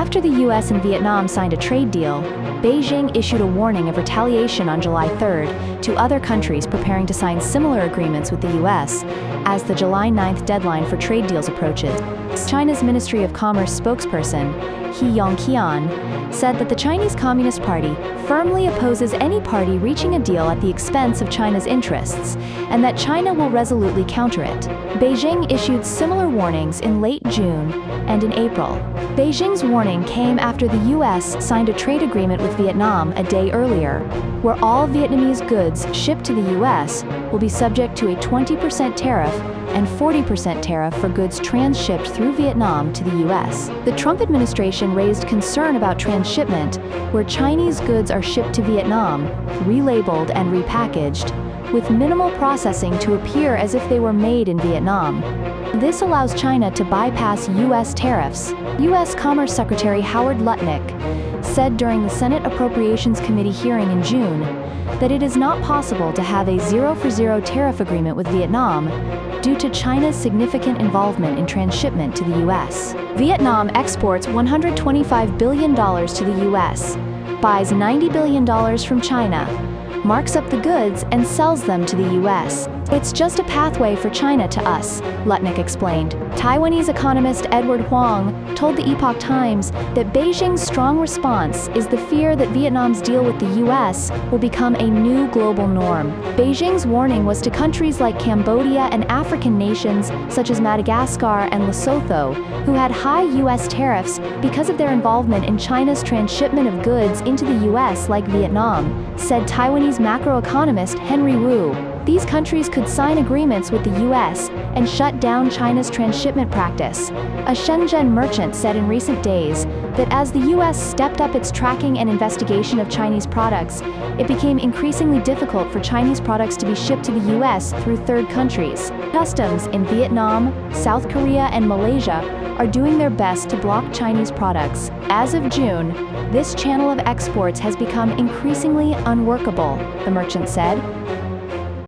After the US and Vietnam signed a trade deal, Beijing issued a warning of retaliation on July 3rd to other countries preparing to sign similar agreements with the US as the July 9th deadline for trade deals approaches. China's Ministry of Commerce spokesperson, He Yongqian, said that the Chinese Communist Party firmly opposes any party reaching a deal at the expense of China's interests, and that China will resolutely counter it. Beijing issued similar warnings in late June and in April. Beijing's warning came after the US signed a trade agreement with Vietnam a day earlier, where all Vietnamese goods shipped to the US will be subject to a 20% tariff and 40% tariff for goods transshipped through Vietnam to the US. The Trump administration raised concern about transshipment, where Chinese goods are shipped to Vietnam, relabeled and repackaged, with minimal processing to appear as if they were made in Vietnam. This allows China to bypass US tariffs. US Commerce Secretary Howard Lutnick said during the Senate Appropriations Committee hearing in June that it is not possible to have a zero-for-zero tariff agreement with Vietnam due to China's significant involvement in transshipment to the US. Vietnam exports $125 billion to the US, buys $90 billion from China, marks up the goods and sells them to the US. It's just a pathway for China to us, Lutnick explained. Taiwanese economist Edward Huang told the Epoch Times that Beijing's strong response is the fear that Vietnam's deal with the US will become a new global norm. Beijing's warning was to countries like Cambodia and African nations such as Madagascar and Lesotho, who had high US tariffs because of their involvement in China's transshipment of goods into the US, like Vietnam, said Taiwanese macroeconomist Henry Wu. These countries could sign agreements with the US and shut down China's transshipment practice. A Shenzhen merchant said in recent days that as the US stepped up its tracking and investigation of Chinese products, it became increasingly difficult for Chinese products to be shipped to the US through third countries. Customs in Vietnam, South Korea, and Malaysia are doing their best to block Chinese products. As of June, this channel of exports has become increasingly unworkable, the merchant said.